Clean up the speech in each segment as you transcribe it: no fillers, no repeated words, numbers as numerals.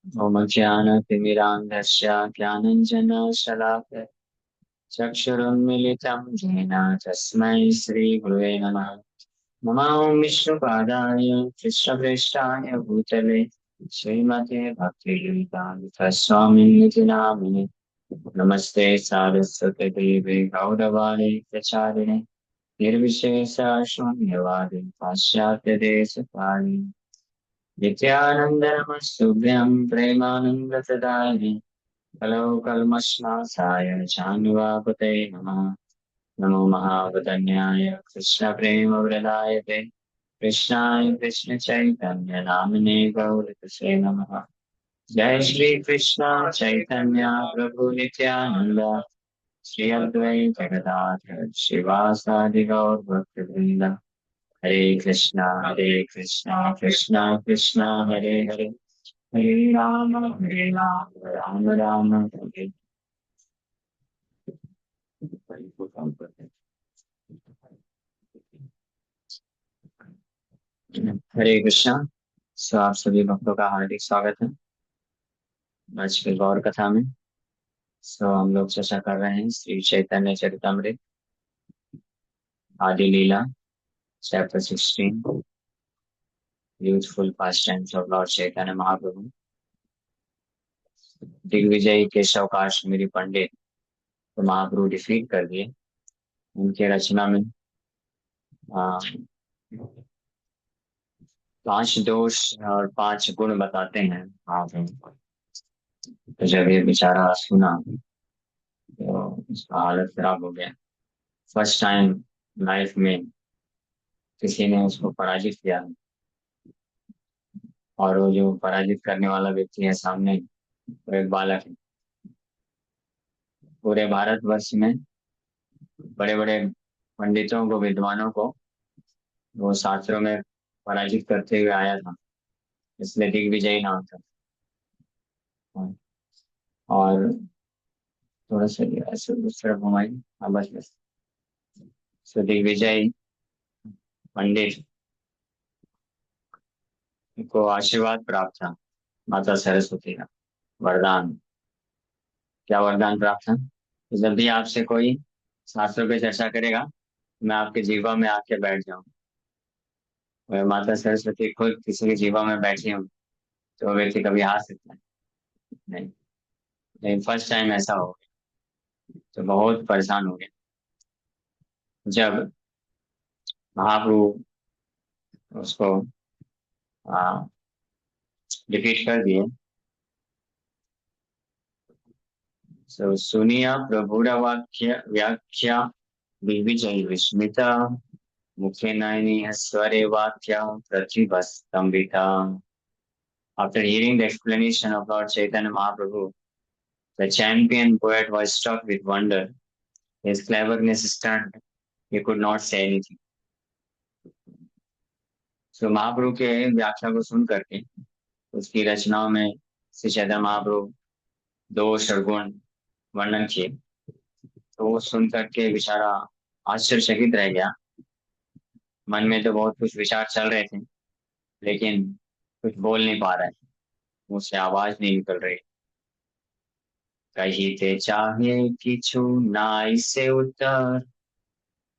मम ज्ञानतिमिरान्धस्य ज्ञानञ्जनशलाकया चक्षुरुन्मीलितं येन तस्मै श्रीगुरुवे नमः। नमो विष्णुपादाय कृष्णप्रेष्ठाय भूतले श्रीमते भक्तिवेदान्त नामिने। नमस्ते सारस्वते देवे गौरवाणी प्रचारिणे निर्विशेष शून्यवादी पाश्चात्यदेशकारिणे नित्यानन्दनमस्तुभ्यं प्रेमानन्दप्रदायिने कलौ कल्मषनाशाय शान्वापते नमः। नमो महावदन्याय कृष्णप्रेमवृदाय ते कृष्णाय कृष्णचैतन्यनामिने गौरकृष्णे नमः। जय श्री कृष्ण चैतन्य प्रभु नित्यानंद श्री अद्वैत गदाधर श्रीवासादि गौर भक्तवृंद। हरे कृष्णा कृष्णा कृष्णा हरे हरे, हरे राम राम हरे। हरे कृष्णा। सो आप सभी भक्तों का हार्दिक स्वागत है आज की गौर कथा में। सो हम लोग चर्चा कर रहे हैं Shri Chaitanya Charitamrita Adi Lila chapter 16, youthful pastimes of lord Chaitanya Mahaprabhu. दिग्विजय केशव काश्मीरी पंडित तो महाप्रभु डिफीट कर दिए। उनके रचना में आ, 5 दोष और 5 गुण बताते हैं महाप्रभु। तो जब ये बेचारा सुना तो उसका हालत खराब हो गया। फर्स्ट टाइम लाइफ में किसी ने उसको पराजित किया, और वो जो पराजित करने वाला व्यक्ति है सामने वो एक बालक है। पूरे भारतवर्ष में बड़े बड़े पंडितों को, विद्वानों को वो शास्त्रों में पराजित करते हुए आया था, इसलिए दिग्विजयी नाम था। और थोड़ा सा ये ऐसे उस तरफ घुमाइए। हाँ बस बस। तो दिग्विजय पंडित को आशीर्वाद प्राप्त था माता सरस्वती का वरदान। क्या वरदान प्राप्त था? तो जब भी आपसे कोई शास्त्रों पे चर्चा करेगा, मैं आपके जीवा में आके बैठ जाऊं। और माता सरस्वती खुद किसी की जीवा में बैठी हूँ तो वो व्यक्ति कभी हार सकता है? नहीं। लेकिन फर्स्ट टाइम ऐसा हो गया तो बहुत परेशान हो गया। जब महाप्रभु उसको डिफीट कर दिए, तो सुनिया प्रभुर वाक्य व्याख्या दिग्विजय विस्मिता मुखे नयनी स्वरे वाक्या प्रतिभस्तंभिता। After hearing the explanation of Lord Chaitanya Mahaprabhu, the champion poet was struck with wonder. His cleverness stunned. He could not say anything. So महाप्रभु के व्याख्या को सुन करके उसकी रचनाओं में श्री चैतन्य महाप्रभु दोष और गुण वर्णन किए, तो वो सुन करके बेचारा आश्चर्यचकित रह गया। मन में तो बहुत कुछ विचार चल रहे थे, लेकिन कुछ बोल नहीं पा रहा है, मुंह से आवाज नहीं निकल रही। कहिते चाहे किछु नाई से उत्तर,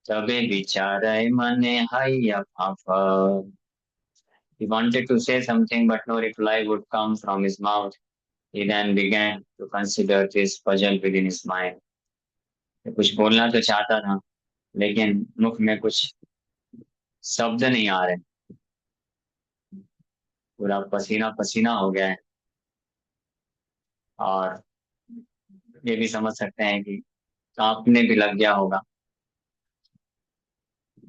तबे विचारे मने hayya फाफर। He wanted to say something, but no reply would come from his mouth. He then began to consider this puzzle within his mind. कुछ बोलना तो चाहता था, लेकिन मुख में कुछ शब्द नहीं आ रहे। पूरा पसीना पसीना हो गया है, और ये भी समझ सकते हैं कि कांपने भी लग गया होगा।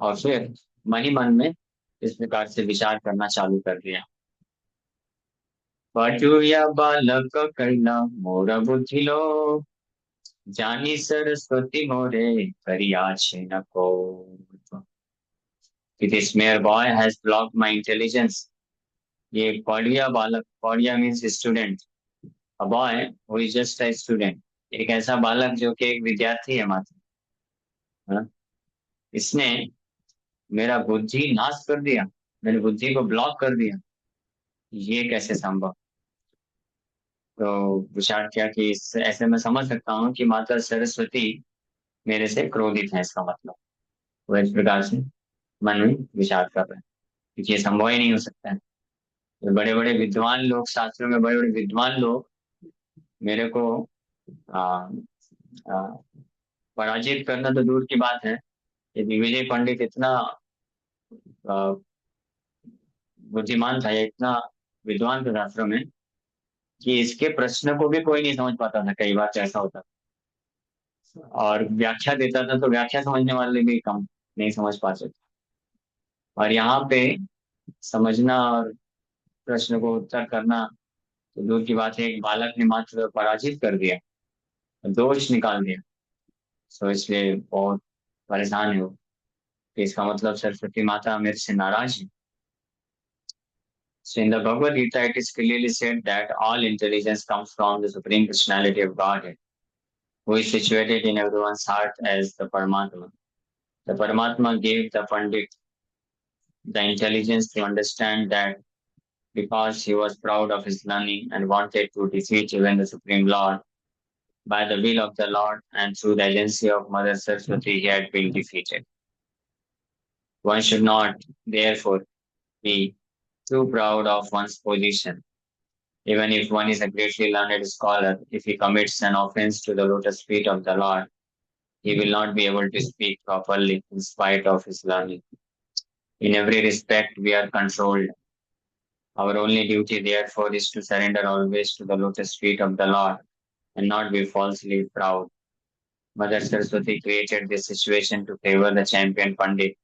और फिर मन ही मन में इस प्रकार से विचार करना चालू कर दिया। पटु या बालक कैला मोर बुद्धि लो, जानी सरस्वती मोरे करिया छे न को। This mere boy has blocked my intelligence. ये पढ़िया बालक, पढ़िया means student, a boy who is just a student, एक ऐसा बालक जो कि एक विद्यार्थी है मात्र, हाँ? इसने मेरा बुद्धि नाश कर दिया, मेरी बुद्धि को ब्लॉक कर दिया। ये कैसे संभव? तो विचार किया कि ऐसे मैं समझ सकता हूँ कि माता सरस्वती मेरे से क्रोधित है, इसका मतलब। वो इस प्रकार से मन में विचार कर रहे हैं, क्योंकि ये संभव ही नहीं हो सकता है। तो बड़े बड़े विद्वान लोग, शास्त्रों में बड़े बड़े विद्वान लोग मेरे को आ, आ, पराजित करना तो दूर की बात है, ये दिग्विजय पंडित इतना आ, बुद्धिमान था या इतना विद्वान था शास्त्रों में कि इसके प्रश्न को भी कोई नहीं समझ पाता था, कई बार तो ऐसा होता था। और व्याख्या देता था तो व्याख्या समझने वाले भी कम नहीं समझ पाते थे। और यहाँ पे समझना और प्रश्न को उत्तर करना तो दूर की बात है, एक बालक ने मात्र पराजित कर दिया, दोष निकाल दिया। सो इसलिए बहुत परेशान है वो, कि इसका मतलब सरस्वती माता मेरे से नाराज है। So in the Bhagavad Gita, it is clearly said that all intelligence comes from the Supreme Personality of Godhead, who is situated in everyone's heart as the Paramatma. The Paramatma gave the Pandit the intelligence to understand that because he was proud of his learning and wanted to defeat even the Supreme Lord, by the will of the Lord and through the agency of Mother Saraswati, he had been defeated. One should not, therefore, be too proud of one's position. Even if one is a greatly learned scholar, if he commits an offense to the lotus feet of the Lord, he will not be able to speak properly in spite of his learning. In every respect, we are controlled. Our only duty, therefore, is to surrender always to the lotus feet of the Lord and not be falsely proud. Mother Saraswati created this situation to favor the champion Pandit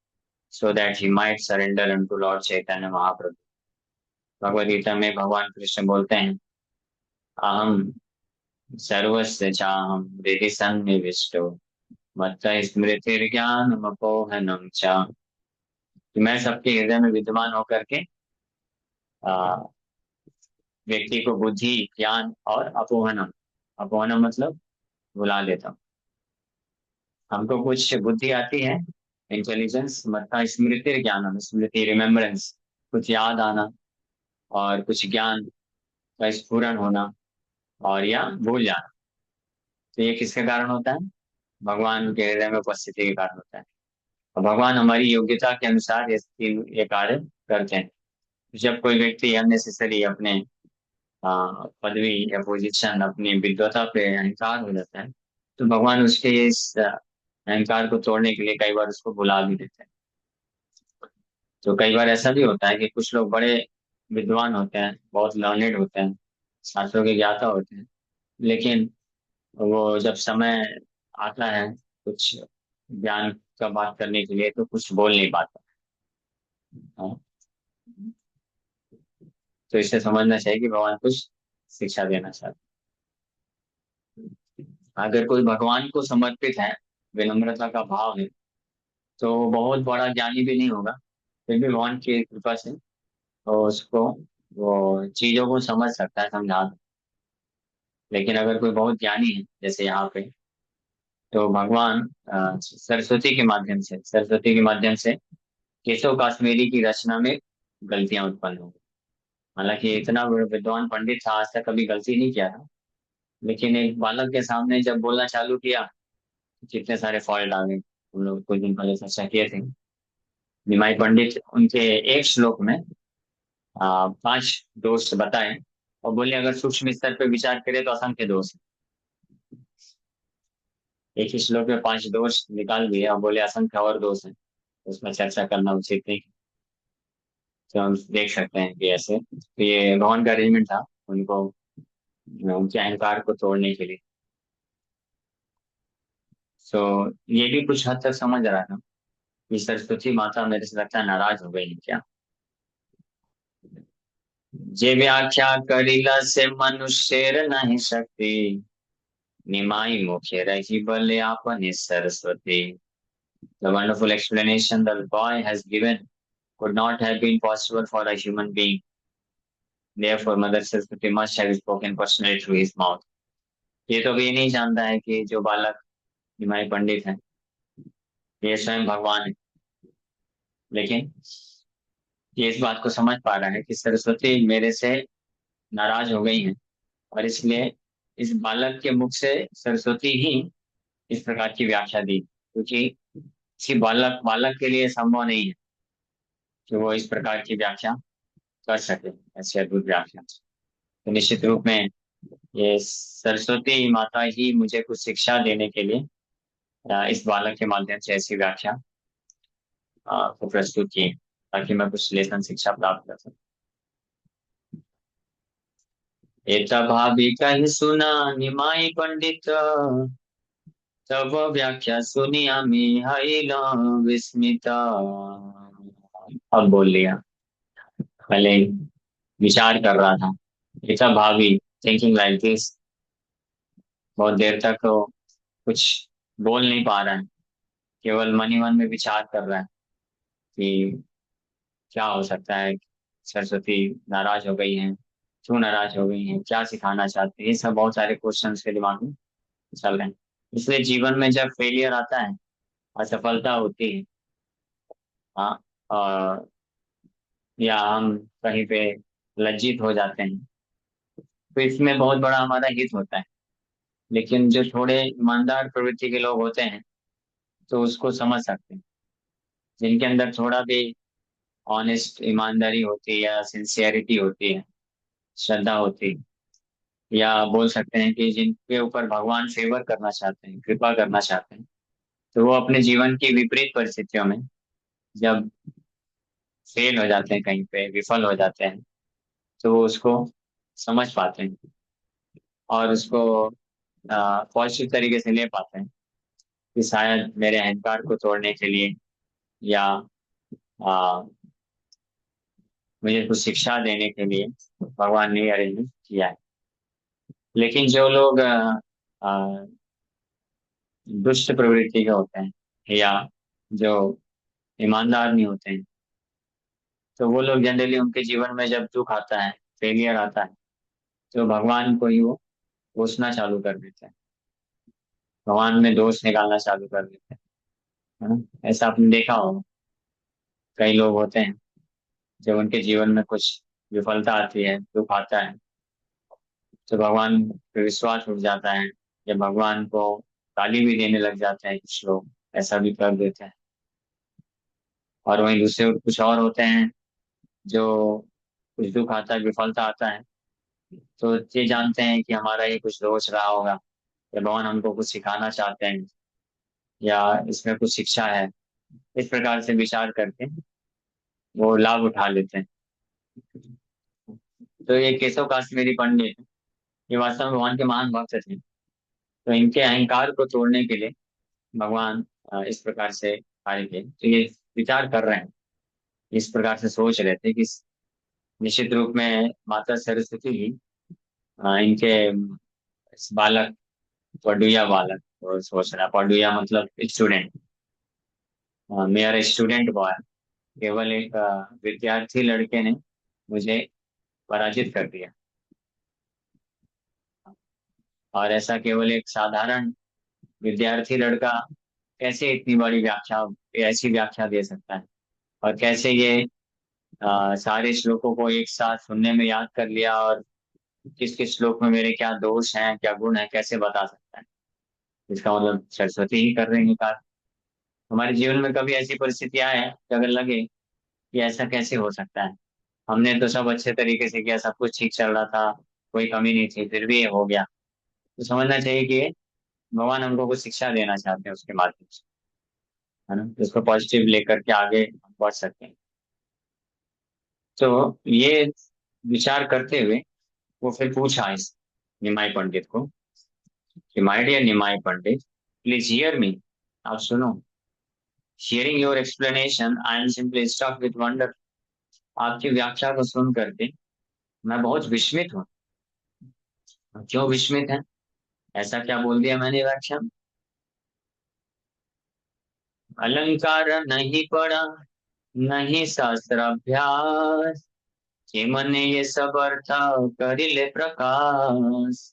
so that he might surrender unto Lord Chaitanya Mahaprabhu. Bhagavad Gita में भगवान कृष्ण बोलते हैं, अहम सर्वस्य चाहम हृदि सन्निविष्टो मत्तः स्मृतिर्ज्ञानमपोहनम च। कि मैं सबके हृदय में विद्यमान होकर के आ, व्यक्ति को बुद्धि, ज्ञान और अपोहनम, अपोहनम मतलब भुला देता हूँ। हमको कुछ बुद्धि आती है, इंटेलिजेंस, मतलब स्मृति ज्ञानम, स्मृति रिमेम्बरेंस, कुछ याद आना, और कुछ ज्ञान का स्फुरन होना, और या भूल जाना। तो ये किसके कारण होता है? भगवान के हृदय में उपस्थिति के कारण होता है। और भगवान हमारी योग्यता के अनुसार ये कार्य करते हैं। जब कोई व्यक्ति अननेसेसरी अपने पदवी या पोजीशन, अपनी विद्वता पे अहंकार हो जाता है, तो भगवान उसके इस अहंकार को तोड़ने के लिए कई बार उसको बुला भी देते हैं। तो कई बार ऐसा भी होता है कि कुछ लोग बड़े विद्वान होते हैं, बहुत लर्नेड होते हैं, शास्त्रों के ज्ञाता होते हैं, लेकिन वो जब समय आता है कुछ ज्ञान का बात करने के लिए तो कुछ बोल नहीं पाता। हाँ, तो इसे समझना चाहिए कि भगवान कुछ शिक्षा देना चाहते हैं। अगर कोई भगवान को समर्पित है, विनम्रता का भाव है, तो वो बहुत बड़ा ज्ञानी भी नहीं होगा, फिर भी भगवान की कृपा से तो उसको वो चीजों को समझ सकता है, समझा। लेकिन अगर कोई बहुत ज्ञानी है जैसे यहाँ पे, तो भगवान सरस्वती के माध्यम से केशव काश्मीरी की रचना में गलतियां उत्पन्न हो गई। हालांकि इतना विद्वान पंडित था, आज तक कभी गलती नहीं किया था, लेकिन एक बालक के सामने जब बोलना चालू किया, तो कितने सारे फॉल्ट आ गए। हम लोग कुछ दिन पहले चर्चा किए थे, निमाई पंडित उनके एक श्लोक में 5 दोष बताए, और बोले अगर सूक्ष्म स्तर पे विचार करें तो असंख्य दोष हैं। एक ही श्लोक में 5 दोष निकाल दिए और बोले असंख्य और दोष हैं, उसमें चर्चा करना उचित नहीं। तो हम देख सकते हैं कि ऐसे तो ये भगवान का अरेंजमेंट था उनको, उनके अहंकार को तोड़ने के लिए। सो ये भी कुछ हद तक समझ रहा था कि सरस्वती माता मेरे से लगता है नाराज हो गई क्या। जे व्याख्या करिला से मनुष्य नहीं शक्ति, निमाई मुखे रही बले आपने Saraswati. The wonderful explanation the boy has given could not have been possible for a human being. Therefore, Mother Saraswati must have spoken personally through his mouth. ये तो भी नहीं जानता है कि जो बालक निमाई पंडित है ये स्वयं भगवान है, लेकिन ये इस बात को समझ पा रहा है कि सरस्वती मेरे से नाराज हो गई हैं, और इसलिए इस बालक के मुख से सरस्वती ही इस प्रकार की व्याख्या दी, क्योंकि किसी बालक बालक के लिए संभव नहीं है कि वो इस प्रकार की व्याख्या कर सके, ऐसी अद्भुत व्याख्या। तो निश्चित रूप में ये सरस्वती माता ही मुझे कुछ शिक्षा देने के लिए इस बालक के माध्यम से ऐसी व्याख्या को प्रस्तुत की, ताकि मैं कुछ लेसन शिक्षा प्राप्त कर सकूं। एत भाभी कहि सुना निमाई पंडित, तब व्याख्या सुनिया मी हईल विस्मिता। अब बोल लिया, पहले विचार कर रहा था। एत भाभी, थिंकिंग लाइक दिस, बहुत देर तक तो कुछ बोल नहीं पा रहा है, केवल मन ही मन में विचार कर रहा है कि क्या हो सकता है, सरस्वती नाराज हो गई हैं, क्यों नाराज हो गई हैं, क्या सिखाना चाहती है, ये सब बहुत सारे क्वेश्चन के दिमाग में चल रहे हैं। इसलिए जीवन में जब फेलियर आता है, असफलता होती है, हाँ, और या हम कहीं पे लज्जित हो जाते हैं, तो इसमें बहुत बड़ा हमारा हित होता है। लेकिन जो थोड़े ईमानदार प्रवृत्ति के लोग होते हैं, तो उसको समझ सकते हैं। जिनके अंदर थोड़ा भी ऑनेस्ट ईमानदारी होती है या सिंसियरिटी होती है, श्रद्धा होती है, या बोल सकते हैं कि जिनके ऊपर भगवान फेवर करना चाहते हैं, कृपा करना चाहते हैं, तो वो अपने जीवन की विपरीत परिस्थितियों में जब फेल हो जाते हैं, कहीं पे विफल हो जाते हैं, तो वो उसको समझ पाते हैं और उसको पॉजिटिव तरीके से ले पाते हैं कि शायद मेरे अहंकार को तोड़ने के लिए या आ, मुझे कुछ शिक्षा देने के लिए भगवान ने अरेंजमेंट किया है। लेकिन जो लोग आ, दुष्ट प्रवृत्ति के होते हैं या जो ईमानदार नहीं होते हैं, तो वो लोग जनरली उनके जीवन में जब दुख आता है, फेलियर आता है, तो भगवान को ही वो कोसना चालू कर देते हैं, भगवान में दोष निकालना चालू कर देते हैं, है ना। ऐसा आपने देखा होगा, कई लोग होते हैं जब उनके जीवन में कुछ विफलता आती है, दुख आता है, तो भगवान पे विश्वास उठ जाता है, या भगवान को गाली भी देने लग जाते हैं कुछ लोग, ऐसा भी कर देते हैं। और वहीं दूसरे कुछ और होते हैं जो कुछ दुख आता है, विफलता आता है, तो ये जानते हैं कि हमारा ही कुछ दोष रहा होगा, या भगवान हमको कुछ सिखाना चाहते हैं, या इसमें कुछ शिक्षा है, इस प्रकार से विचार करके वो लाभ उठा लेते हैं। तो ये केशव काश्मीरी पंडित, ये वास्तव में भगवान के महान भक्त थे। तो इनके अहंकार को तोड़ने के लिए भगवान इस प्रकार से कार्य किए, तो ये विचार कर रहे हैं, इस प्रकार से सोच रहे थे कि निश्चित रूप में माता सरस्वती ही इनके इस बालक, पडुया बालक, और सोच रहा, पडुया मतलब स्टूडेंट, मेरा स्टूडेंट बॉय, केवल एक विद्यार्थी लड़के ने मुझे पराजित कर दिया, और ऐसा केवल एक साधारण विद्यार्थी लड़का कैसे इतनी बड़ी व्याख्या, ऐसी व्याख्या दे सकता है, और कैसे ये सारे श्लोकों को एक साथ सुनने में याद कर लिया, और किस किस श्लोक में मेरे क्या दोष हैं, क्या गुण हैं, कैसे बता सकता है। इसका मतलब सरस्वती ही कर रही है कार्य। हमारे जीवन में कभी ऐसी परिस्थितियां आए कि अगर लगे कि ऐसा कैसे हो सकता है, हमने तो सब अच्छे तरीके से किया, सब कुछ ठीक चल रहा था, कोई कमी नहीं थी, फिर भी ये हो गया, तो समझना चाहिए कि भगवान हमको कुछ शिक्षा देना चाहते हैं उसके माध्यम से, है ना, तो उसको पॉजिटिव लेकर के आगे बढ़ सकते हैं। तो ये विचार करते हुए वो फिर पूछा इस निमाई पंडित को कि my dear Nimai Pandit, please hear me, आप सुनो। Hearing your explanation I am simply stuck with wonder. आपकी व्याख्या को सुन करके मैं बहुत विस्मित हूँ। क्यों विस्मित है, ऐसा क्या बोल दिया मैंने व्याख्या में? अलंकार नहीं पढ़ा, नहीं शास्त्र अभ्यास, कि मने ये सब अर्थ करिले प्रकाश।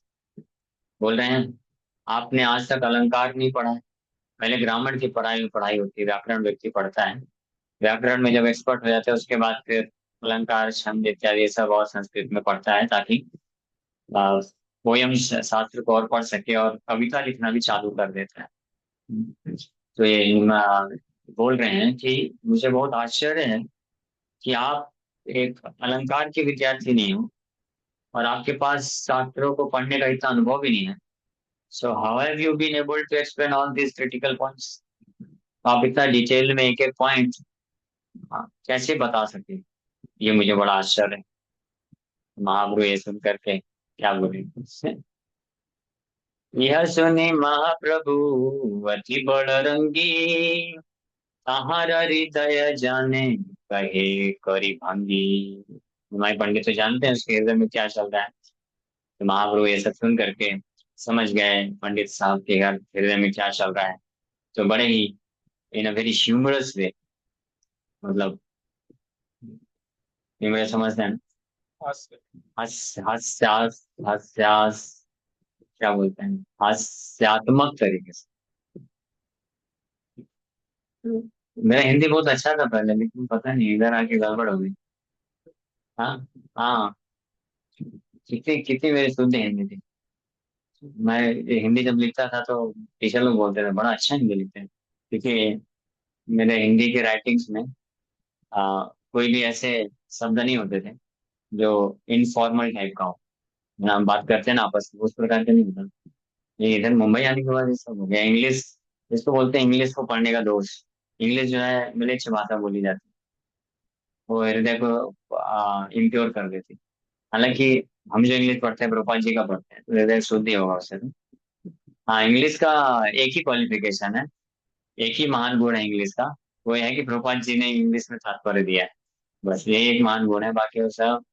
बोल रहे हैं, आपने आज तक अलंकार नहीं पढ़ा है। पहले ग्रामर की पढ़ाई पढ़ाई होती है, व्याकरण व्यक्ति पढ़ता है, व्याकरण में जब एक्सपर्ट हो जाते हैं उसके बाद फिर अलंकार, छंद इत्यादि ये सब और संस्कृत में पढ़ता है, ताकि पोयम शास्त्र को और पढ़ सके और कविता लिखना भी चालू कर देता है। तो ये बोल रहे हैं कि मुझे बहुत आश्चर्य है कि आप एक अलंकार के विद्यार्थी नहीं हो और आपके पास शास्त्रों को पढ़ने का इतना अनुभव भी नहीं है। So how have you been able to explain all this critical points? आप इतना डिटेल में एक एक पॉइंट कैसे बता सके? ये मुझे बड़ा आश्चर्य है। महाप्रभु ये सुन करके क्या बोले? यह सुनी महाप्रभु अति बड़रंगी, ताहारा हृदय जाने कहे करी भंगी। हमारे पंडित तो जानते हैं उसके हृदय में क्या चल रहा है। तो महाप्रभु ये सब सुन करके समझ गए पंडित साहब के घर हृदय में क्या चल रहा है। तो बड़े ही इन अ वेरी ह्यूमरस वे, मतलब ह्यूमरस समझते हैं ना? हस हास्यास हास्यास क्या बोलते हैं, हास्यात्मक तरीके से। मेरा हिंदी बहुत अच्छा था पहले, लेकिन पता नहीं इधर आके गड़बड़ हो गई। हाँ। हाँ। कितनी कितनी मेरी शुद्ध हिंदी थी। मैं ये हिंदी जब लिखता था तो टीचर लोग बोलते थे बड़ा अच्छा हिंदी लिखते हैं, क्योंकि मेरे हिंदी के राइटिंग्स में कोई भी ऐसे शब्द नहीं होते थे जो इनफॉर्मल टाइप का हो। हम बात करते हैं ना आपस में, उस प्रकार के नहीं होता। ये इधर मुंबई आने के बाद ये सब हो गया। इंग्लिश, इसको बोलते हैं इंग्लिश को पढ़ने का दोष। इंग्लिश जो है मिलेच्छ भाषा बोली जाती है, वो हृदय को इम्प्योर कर देती है। हालांकि हम जो इंग्लिश पढ़ते हैं प्रभुपाद जी का पढ़ते हैं तो हृदय शुद्ध ही होगा उससे तो। हाँ, इंग्लिश का एक ही क्वालिफिकेशन है, एक ही महान गुण है इंग्लिश का। वो ये है कि प्रभुपाद जी ने इंग्लिश में तात्पर्य दिया है। बस यही एक महान गुण है, बाकी वो सब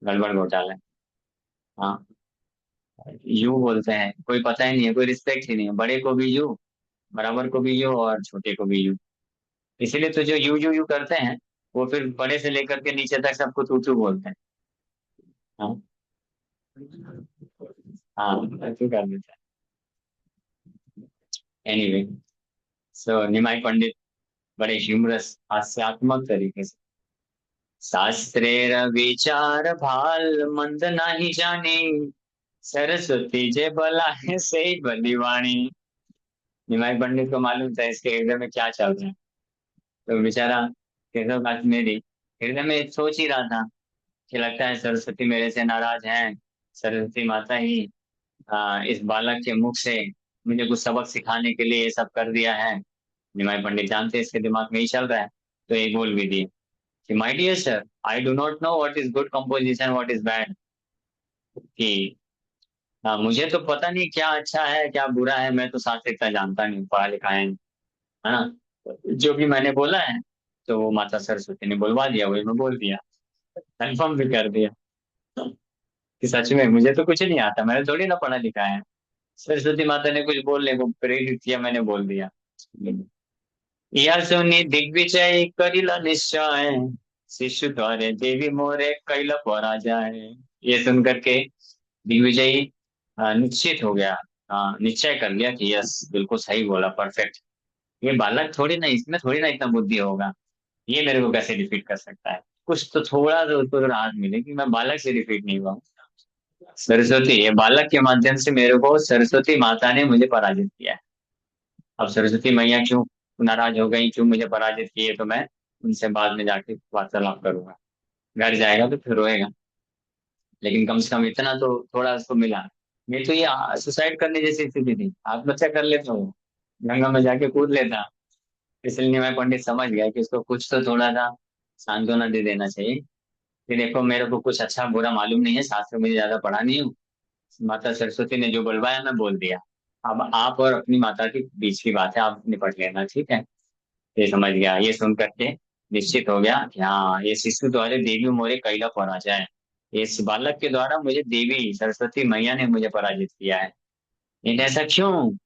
गड़बड़ घोटाला है। हाँ। यू बोलते हैं, कोई पता ही नहीं है, कोई रिस्पेक्ट ही नहीं है। बड़े को भी यू, बराबर को भी यू और छोटे को भी यू। इसीलिए तो जो यू यू यू करते हैं वो फिर बड़े से लेकर के नीचे तक सबको तू तू बोलते हैं। हाँ। हाँ, तू कर देते हैं। एनीवे, सो निमाई पंडित बड़े ह्यूमरस हास्यात्मक तरीके से, शास्त्रेर विचार भाल मंद नाही जानी, सरस्वती जे भला है से भली वाणी। निमाई पंडित को मालूम था इसके हृदय में क्या चल रहा है। तो बेचारा केशव काश मेरी हृदय में सोच ही रहा था कि लगता है सरस्वती मेरे से नाराज हैं। सरस्वती माता ही इस बालक के मुख से मुझे कुछ सबक सिखाने के लिए ये सब कर दिया है। निमाई पंडित जानते इसके दिमाग में ही चल रहा है। तो एक बोल भी दिए कि my dear sir, I do not know what is good composition, what is bad. कि मुझे तो पता नहीं क्या अच्छा है क्या बुरा है, मैं तो शास्त्र इतना जानता नहीं, पढ़ा लिखा है ना। जो भी मैंने बोला है तो वो माता सरस्वती ने बुलवा दिया, वही मैं बोल दिया, कंफर्म भी कर दिया कि सच में मुझे तो कुछ नहीं आता, मैंने थोड़ी ना पढ़ा लिखा है। सरस्वती माता ने कुछ बोलने को प्रेरित किया, मैंने बोल दिया। यह सुनी दिग्विजय करिला निश्चय, शिशु द्वारे देवी मोरे कैल पराजय। ये सुन करके दिग्विजय निश्चित हो गया, निश्चय कर लिया कि यस बिल्कुल सही बोला, परफेक्ट। ये बालक थोड़ी ना, इसमें थोड़ी ना इतना बुद्धि होगा, ये मेरे को कैसे डिफीट कर सकता है। कुछ तो थोड़ा तो उसको राहत मिलेगी, मैं बालक से डिफीट नहीं हुआ। सरस्वती, ये बालक के माध्यम से मेरे को सरस्वती माता ने मुझे पराजित किया है। अब सरस्वती मैया क्यों नाराज हो गई, क्यों मुझे पराजित किए, तो मैं उनसे बाद में जाके वार्तालाप करूंगा। घर जाएगा तो फिर रोएगा, लेकिन कम से कम इतना तो थोड़ा उसको मिला। नहीं तो ये सुसाइड करने जैसी स्थिति थी, आत्महत्या कर लेता वो, गंगा में जाके कूद लेता। इसलिए मैं पंडित समझ गया कि इसको कुछ तो थोड़ा सा सांत्वना दे देना चाहिए कि देखो मेरे को कुछ अच्छा बुरा मालूम नहीं है, शास्त्र मुझे ज्यादा पढ़ा नहीं हूँ। माता सरस्वती ने जो बुलवाया मैं बोल दिया। अब आप और अपनी माता के बीच की बात है, आप निपट लेना, ठीक है। ये समझ गया, ये सुन करके निश्चित हो गया कि हाँ ये शिशु द्वारा देवी मोरे कैला पराजय है। इस बालक के द्वारा मुझे देवी सरस्वती मैया ने मुझे पराजित किया है। लेकिन ऐसा क्यों?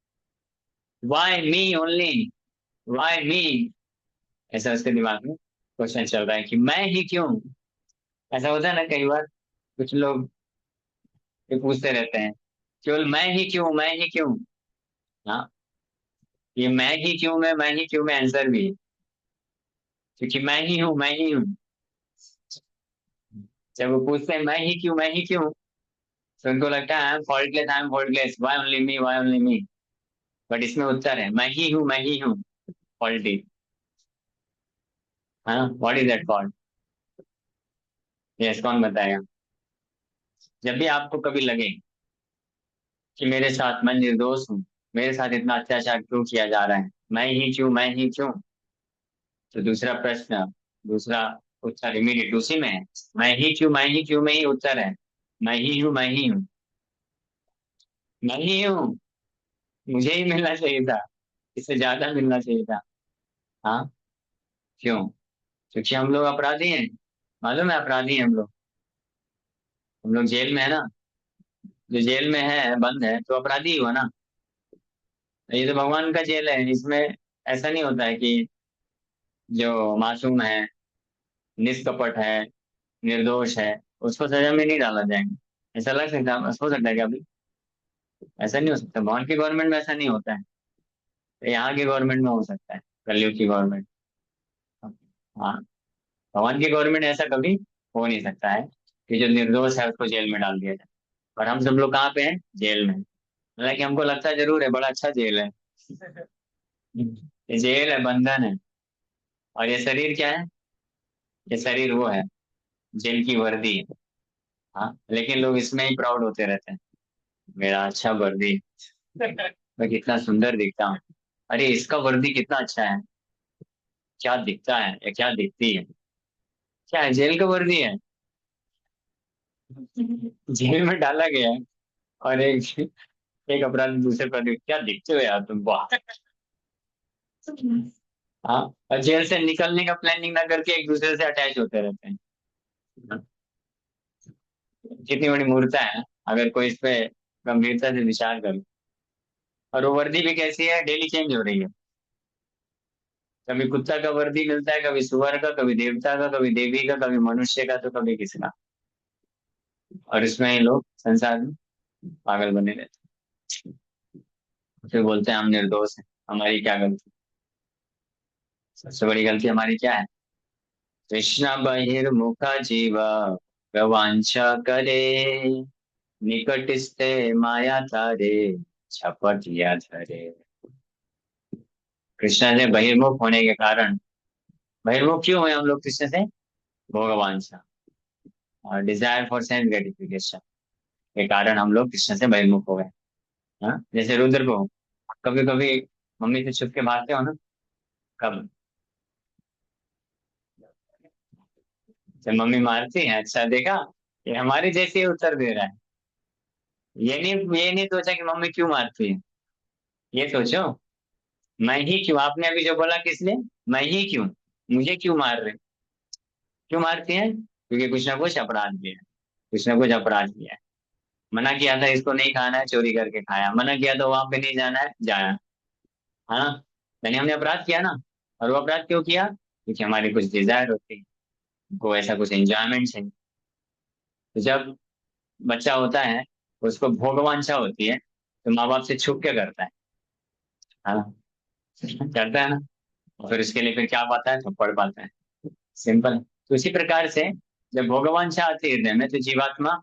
Why me only, why me. ऐसा उसके दिमाग में क्वेश्चन चल रहा है कि मैं ही क्यों। ऐसा होता है ना कई बार, कुछ लोग ये पूछते रहते हैं केवल मैं ही क्यों, मैं ही क्यों। हाँ, ये मैं ही क्यों में आंसर भी है, क्योंकि मैं ही हूँ, मैं ही हूँ। जब वो पूछते हैं मैं ही क्यों, मैं ही क्यों, तो उनको लगता है I am faultless, why only me, why only me. But इसमें उत्तर है मैं ही हूँ, मैं ही हूँ फॉल्टी। हाँ, what is that called? Yes, कौन बताएगा? जब भी आपको कभी लगे कि मेरे साथ मैं निर्दोष हूँ, मेरे साथ इतना अत्याचार क्यों किया जा रहा है, मैं ही क्यों, मैं ही क्यों, तो दूसरा प्रश्न, दूसरा उत्तर इमीडिएट उसी में है। मैं ही क्यों, मैं ही क्यों में ही उत्तर है। मैं ही हूँ, मैं ही हूँ, मैं ही हूँ। मुझे ही मिलना चाहिए था, इससे ज्यादा मिलना चाहिए था। हाँ, क्यों? क्योंकि हम लोग अपराधी हैं। मालूम है, अपराधी हैं हम लोग। हम लोग जेल में है ना। जो जेल में है, बंद है, तो अपराधी ही हुआ ना। ये तो भगवान का जेल है, इसमें ऐसा नहीं होता है कि जो मासूम है, निष्कपट है, निर्दोष है, उसको सजा में नहीं डाला जाएगा। ऐसा लग सकता है, हो सकता है क्या अभी? ऐसा नहीं हो सकता, वहां की गवर्नमेंट में ऐसा नहीं होता है। तो यहाँ की गवर्नमेंट में हो सकता है, कलयुग की गवर्नमेंट। हाँ, भगवान की गवर्नमेंट ऐसा कभी हो नहीं सकता है कि जो निर्दोष है उसको जेल में डाल दिया जाए। और हम सब लोग कहाँ पे हैं? जेल में। हालांकि हमको लगता जरूर है बड़ा अच्छा जेल है। ये जेल है, बंधन है। और ये शरीर क्या है? ये शरीर वो है, जेल की वर्दी है। हाँ, लेकिन लोग इसमें ही प्राउड होते रहते हैं, मेरा अच्छा वर्दी, मैं कितना सुंदर दिखता हूँ। अरे इसका वर्दी कितना अच्छा है, क्या दिखता है या क्या दिखती है? क्या है, जेल का वर्दी है। जेल में डाला गया है। और एक अपराधी दूसरे अपराधी को, क्या दिखते हो यार तुम, वाह। हाँ, और जेल से निकलने का प्लानिंग ना करके एक दूसरे से अटैच होते रहते हैं। कितनी बड़ी मूर्खता है अगर कोई इस पे गंभीरता से विचार करे। और वो वर्दी भी कैसी है, डेली चेंज हो रही है। कभी कुत्ता का वर्दी मिलता है, कभी सुअर का, कभी देवता का, कभी देवी का, कभी मनुष्य का, तो कभी किसका। और इसमें ही लोग संसार में पागल बने रहते हैं, फिर बोलते हैं हम निर्दोष हैं, हमारी क्या गलती। सबसे बड़ी गलती हमारी क्या है? कृष्ण बहिर्मुख जीव प्रवांचा करे, निकट स्थे माया तारे, छपटिया धरे। कृष्ण से बहिर्मुख होने के कारण, बहिर्मुख क्यों हुए हम लोग कृष्ण से? भोगवांछा और डिजायर फॉर सेंस ग्रेटिफिकेशन के कारण हम लोग कृष्ण से बहिर्मुख हो गए। हाँ, जैसे रुद्र को कभी कभी मम्मी से छुप के भागते हो ना। कब? जब मम्मी मारती है, अच्छा देखा, ये हमारे जैसे ही उत्तर दे रहा है। ये नहीं सोचा कि मम्मी क्यों मारती है, ये सोचो मैं ही क्यों। आपने अभी जो बोला किसने, मैं ही क्यों, मुझे क्यों मार रहे, क्यों मारती है? क्योंकि कुछ ना कुछ अपराध किया है, कुछ ना कुछ अपराध किया है। मना किया था इसको नहीं खाना है, चोरी करके खाया। मना किया था वहां पे नहीं जाना है, जाया। है ना? यानी हमने अपराध किया ना। और वो अपराध क्यों किया? क्योंकि हमारी कुछ डिजायर होती है, को ऐसा कुछ एंजॉयमेंट चाहिए। तो जब बच्चा होता है, उसको भोगवांछा होती है, तो माँ बाप से छुप के करता है ना? करता है ना? और फिर उसके लिए फिर क्या पाता है, थप्पड़ पाता है। सिंपल है। तो इसी प्रकार से जब भोगवांछा आती है हृदय में, तो जीवात्मा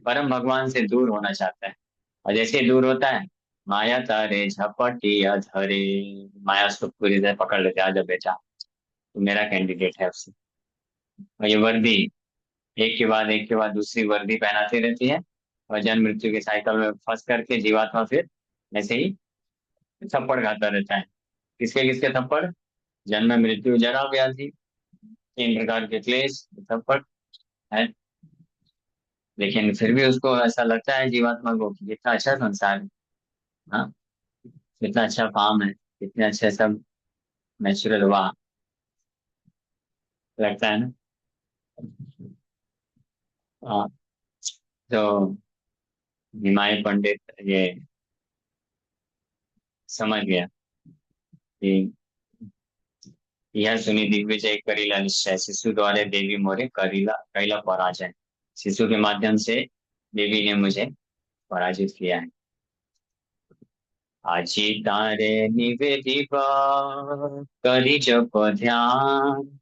परम भगवान से दूर होना चाहता है। और जैसे ही दूर होता है, माया तारे झपटिया धरे, माया उसको पूरी तरह पकड़ लेते, आजा बेटा तो मेरा कैंडिडेट है उससे। और ये वर्दी एक के बाद एक के बाद दूसरी वर्दी पहनाती रहती है, और जन्म मृत्यु के साइकिल में फंस करके जीवात्मा फिर ऐसे ही थप्पड़ खाता रहता है। किसके किसके थप्पड़? जन्म मृत्यु जरा व्याधि, तीन प्रकार के क्लेश, थप्पड़ है। लेकिन फिर भी उसको ऐसा लगता है जीवात्मा को कि कितना अच्छा संसार है। हाँ, कितना अच्छा काम है, कितने अच्छे सब नेचुरल, वाह, लगता है ना। हाँ, तो निमाई पंडित ये समझ गया कि यह सुनी दिग्विजय करीला निश्चय, शिशु द्वारे देवी मोरे करीला कैला पराजय। शिशु के माध्यम से देवी ने मुझे पराजित किया है। आजी तारे निवेदिबा करी जप ध्यान,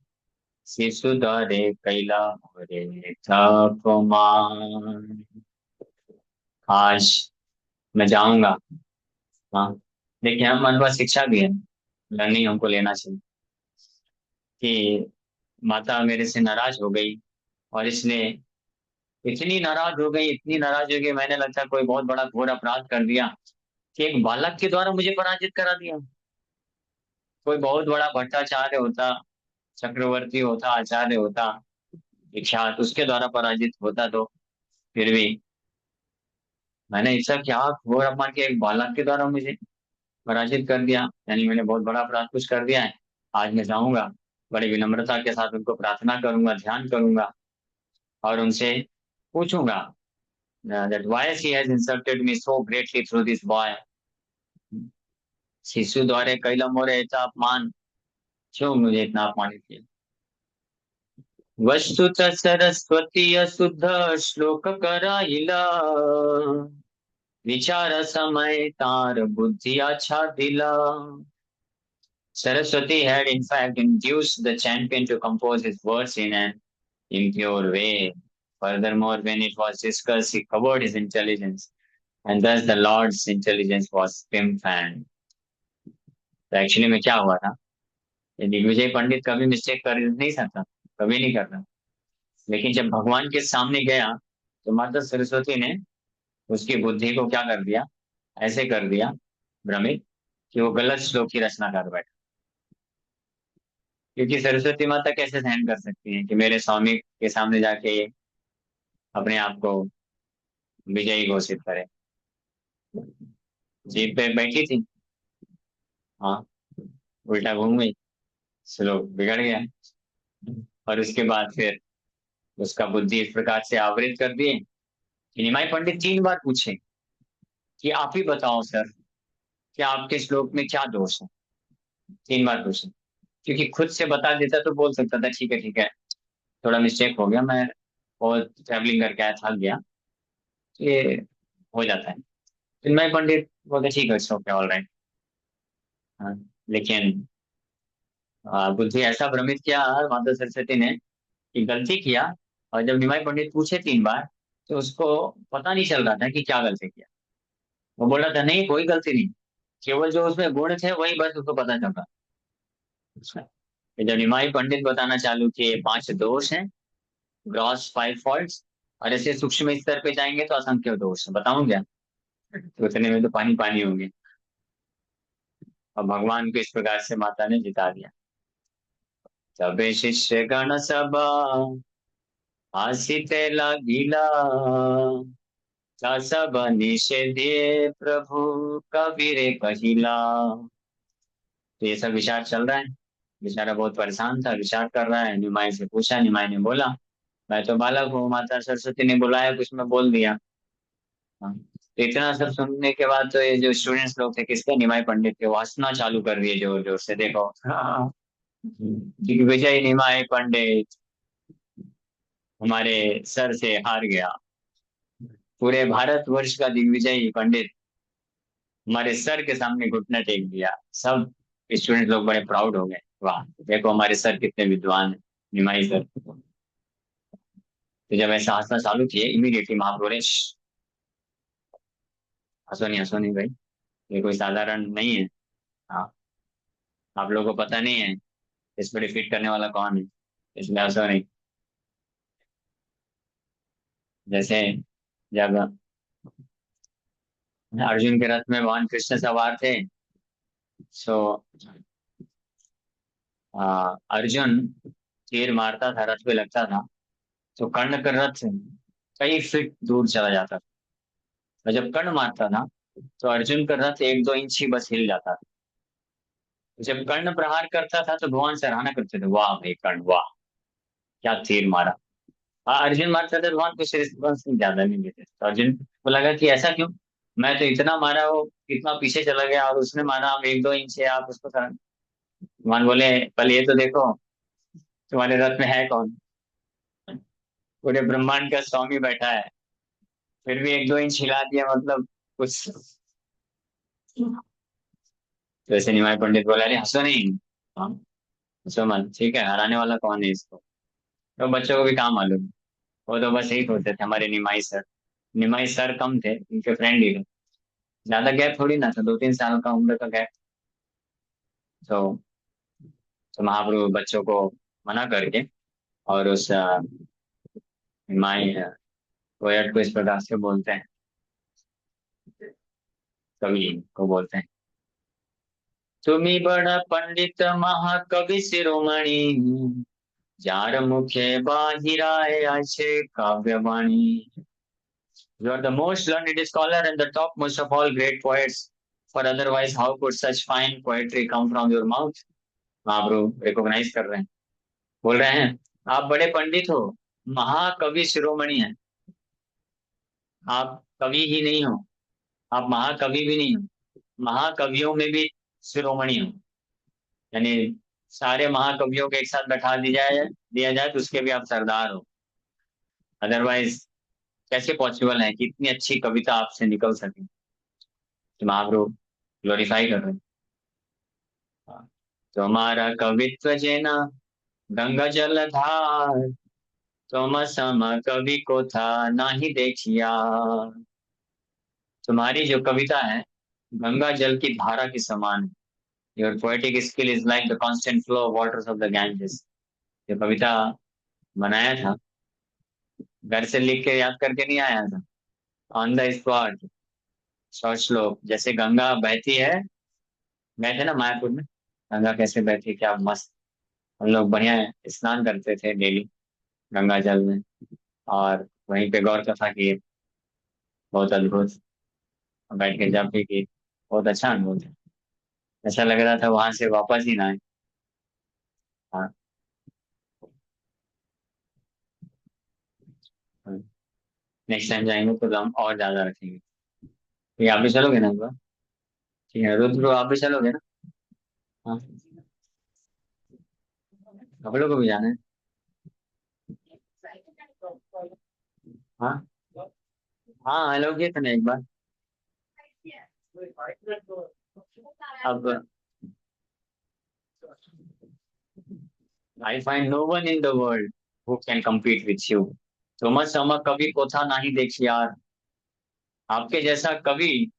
शिशु द्वारे कैला मोरे तापमान। आज मैं जाऊंगा। हाँ, देखिए हम हमारे पास शिक्षा भी है, लर्निंग हमको लेना चाहिए कि माता मेरे से नाराज हो गई, और इसलिए इतनी नाराज हो गई, इतनी नाराज हो गई, मैंने लगता है कोई बहुत बड़ा घोर अपराध कर दिया कि एक बालक के द्वारा मुझे पराजित करा दिया। कोई बहुत बड़ा भट्टाचार्य होता, चक्रवर्ती होता, आचार्य होता, विख्यात, उसके द्वारा पराजित होता तो फिर भी मैंने ऐसा क्या घोर अपमान किया, एक बालक के द्वारा मुझे पराजित कर दिया, यानी मैंने बहुत बड़ा अपराध कुछ कर दिया है। आज मैं जाऊंगा, बड़ी विनम्रता के साथ उनको प्रार्थना करूंगा, ध्यान करूंगा, और उनसे पूछूंगा that why she has insulted me so greatly through this boy। शिशु द्वारे कैला मोरे ऐसा अपमान, क्यों मुझे इतना अपमानित किया। वस्तुतः सरस्वती शुद्ध श्लोक कराइला, विचार समय तार बुद्धि अच्छा दिला। Saraswati had in fact induced the champion to compose his verse in an impure way. Furthermore, when it was discussed, he covered his intelligence, and thus the Lord's intelligence was triumphant। तो actually में क्या हुआ था, ये दिग्विजय पंडित कभी mistake कर नहीं सकता, कभी नहीं करता। लेकिन जब भगवान के सामने गया तो माता सरस्वती ने उसकी बुद्धि को क्या कर दिया, ऐसे कर दिया भ्रमित कि वो गलत श्लोक की रचना कर बैठा। क्योंकि सरस्वती माता कैसे सहन कर सकती है कि मेरे स्वामी के सामने जाके ये अपने आप को विजयी घोषित करे। जीप पे बैठी थी, हाँ, उल्टा घूम गई, श्लोक बिगड़ गया। और उसके बाद फिर उसका बुद्धि इस प्रकार से आवृत कर दिए कि निमाई पंडित 3 बार पूछे कि आप ही बताओ सर, कि आपके श्लोक में क्या दोष है। 3 बार पूछे, क्योंकि खुद से बता देता तो बोल सकता था ठीक है ठीक है, थोड़ा मिस्टेक हो गया, मैं बहुत ट्रैवलिंग करके आया, थक गया, ये हो जाता है। चिन्मय पंडित बोलते ठीक है, ओके, ऑल राइट। हाँ, लेकिन बुद्धि ऐसा भ्रमित किया माता सरस्वती ने कि गलती किया। और जब निमाई पंडित पूछे 3 बार, तो उसको पता नहीं चल रहा था कि क्या गलती किया। वो बोल रहा था नहीं कोई गलती नहीं, केवल जो उसमें गुण थे वही बस उसको पता चल रहा। जब निमाई पंडित बताना चालू किए 5 दोष हैं, ग्रॉस 5 फॉल्ट्स, और ऐसे सूक्ष्म स्तर पे जाएंगे तो असंख्य दोष हैं, बताऊं क्या, तो उतने में तो पानी पानी होंगे। और भगवान को इस प्रकार से माता ने जिता दिया। तबे शिष्य गण सब हसिते लगिला, सब निषेधे प्रभु कबीरे कहिला। तो ये सब विचार चल रहा है, बेचारा बहुत परेशान था, विचार कर रहा है। निमाई से पूछा, निमाई ने बोला मैं तो बालक हूँ, माता सरस्वती ने बुलाया, कुछ मैं बोल दिया। हाँ। तो इतना सब सुनने के बाद तो ये जो स्टूडेंट्स लोग थे किसके, निमाई पंडित के, वो हंसना चालू कर दिए जोर जोर से, देखो हाँ, दिग्विजय निमाई पंडित हमारे सर से हार गया। पूरे भारतवर्ष का दिग्विजयी पंडित हमारे सर के सामने घुटना टेक दिया। सब स्टूडेंट लोग बड़े प्राउड हो गए, वाह देखो हमारे सर कितने विद्वान हैं, निमाई सर। तो जब ऐसा हंसना चालू किए, इमीडिएटली महाप्रभु बोले "श्श, हंसो नहीं भाई, ये कोई साधारण नहीं है। हाँ, आप लोगों को पता नहीं है इस पर डिफीट करने वाला कौन है, इसलिए हंसो नहीं। जैसे जब अर्जुन के रथ में भगवान कृष्ण सवार थे, सो अर्जुन तीर मारता था, रथ पे लगता था, तो कर्ण का रथ कई फीट दूर चला जाता था। और जब कर्ण मारता था तो अर्जुन का रथ 1-2 इंच ही बस हिल जाता था। तो जब कर्ण प्रहार करता था तो भगवान सराहना करते थे, वाह भाई कर्ण वाह, क्या तीर मारा। हाँ, अर्जुन मारता था तो भगवान कुछ रिस्पॉन्स ज्यादा नहीं देते, तो अर्जुन को लगा कि ऐसा क्यों, मैं तो इतना मारा, वो इतना पीछे चला गया, और उसने मारा आप 1-2 इंच है, आप उसको भगवान बोले पहले ये तो देखो तुम्हारे रथ में है कौन, पूरे ब्रह्मांड का स्वामी बैठा है, फिर भी 1-2 इंच हिला दिया, मतलब कुछ। तो ऐसे निमाय पंडित बोला अरे हंसो नहीं, हाँ हंसो मत, ठीक है, हराने वाला कौन है इसको। तो बच्चों को भी काम मालूम है। वो तो बस यही सोचते थे हमारे निमाई सर, निमाई सर कम थे, उनके फ्रेंड ही थे। ज्यादा गैप थोड़ी ना था, 2-3 साल का उम्र का गैप। तो महाप्रभु बच्चों को मना करके, और उस निमाई पोएट को इस प्रकार से बोलते हैं, कवि को बोलते हैं, तुम्ही बड़ा पंडित महाकवि शिरोमणि, जार मुखे बाहिराए आछे काव्यवाणी। You are the most learned scholar and the topmost of all great poets. For otherwise, how could such fine poetry come from your mouth? Mahaprabhu recognise कर रहे हैं, बोल रहे हैं, आप बड़े पंडित हो, महाकवि शिरोमणि हैं। आप कवि ही नहीं हो, आप महाकवि भी नहीं हो, महाकवियों में भी शिरोमणि हो। यानी सारे महाकवियों को एक साथ बैठा दिया जाए तो उसके भी आप सरदार हो। अदरवाइज कैसे पॉसिबल है कि इतनी अच्छी कविता आपसे निकल सके। तो महाप्रभु ग्लोरीफाई कर रहे हैं। हाँ। तुम्हारा कवित्व जेना गंगा जलधार, तुम सम कवि को था नाही देखिया। तुम्हारी जो कविता है गंगा जल की धारा के समान है। Your poetic skill is like the constant flow of waters of the Ganges. जो कविता बनाया था, घर से लिख के याद करके नहीं आया था, ऑन द स्पॉट, शॉर्ट श्लोक। जैसे गंगा बहती है, गए थे ना मायापुर में, गंगा कैसे बहती है, क्या मस्त। हम लोग बढ़िया स्नान करते थे डेली गंगा जल में, और वहीं पे गौर कथा की, बहुत अद्भुत। बैठ के जब भी की, बहुत अच्छा अनुभव था। ऐसा लग रहा था वहां से वापस ही ना आए। हाँ। नेक्स्ट टाइम जाएंगे तो हम और ज्यादा रखेंगे। ठीक है, आप भी चलोगे ना एक बार? ठीक है, रुद्र आप भी चलोगे ना? हाँ, आप लोग को भी जाना है। हाँ। हाँ, हेलो किए थे ना एक बार। अब I find no one in the world who can compete with you। तुम सम कवि को था नहीं देखी यार। आपके जैसा कवि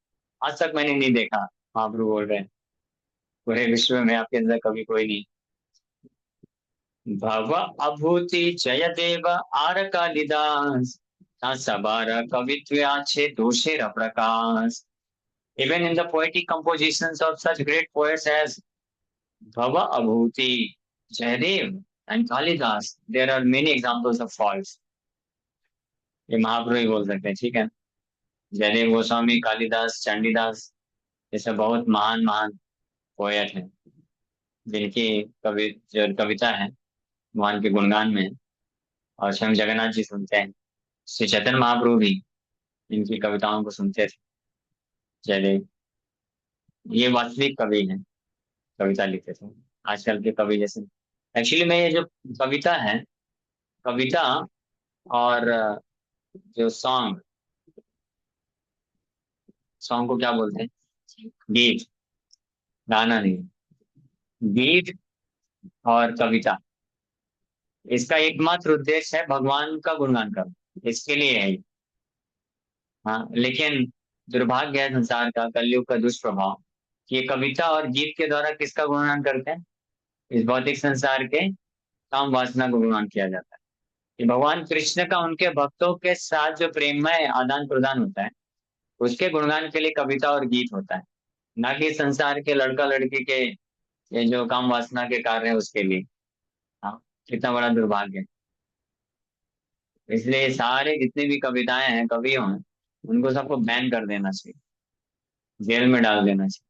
आज तक मैंने नहीं देखा। महाप्रभु बोल रहे हैं, पूरे विश्व में आपके जैसा कवि कोई नहीं। भव अभूति जय देव आर कालिदास, ता सबार कवित्व आछे दोषेर प्रकाश। Even in the poetic compositions of such great poets as Bhava Abhuti, Jayadev, and Kalidas, there are many examples of faults। ये महाप्रभु ही बोल सकते हैं, ठीक है। जयदेव गोस्वामी, कालिदास, चंडीदास, जैसे बहुत महान महान पोएट हैं, जिनकी कवि जो कविता है भगवान के गुणगान में है। और स्वयं जगन्नाथ जी सुनते हैं, श्री चैतन्य महाप्रभु भी इनकी कविताओं को सुनते थे। जयदेव ये वास्तविक कवि हैं, कविता लिखते थे। आजकल के कवि जैसे, एक्चुअली में ये जो कविता है, कविता और जो सॉन्ग, सॉन्ग को क्या बोलते हैं? गीत। गाना नहीं, गीत और कविता, इसका एकमात्र उद्देश्य है भगवान का गुणगान करना, इसके लिए है ये। हाँ, लेकिन दुर्भाग्य है संसार का, कलयुग का दुष्प्रभाव, कि ये कविता और गीत के द्वारा किसका गुणगान करते हैं? इस भौतिक संसार के काम वासना को गुणगान किया जाता है। कि भगवान कृष्ण का उनके भक्तों के साथ जो प्रेममय आदान प्रदान होता है, उसके गुणगान के लिए कविता और गीत होता है, ना कि संसार के लड़का लड़की के ये जो काम वासना के कार्य है उसके लिए। हाँ, कितना बड़ा दुर्भाग्य है। इसलिए सारे जितने भी कविताएं हैं, कवि हैं, उनको सबको बैन कर देना चाहिए, जेल में डाल देना चाहिए।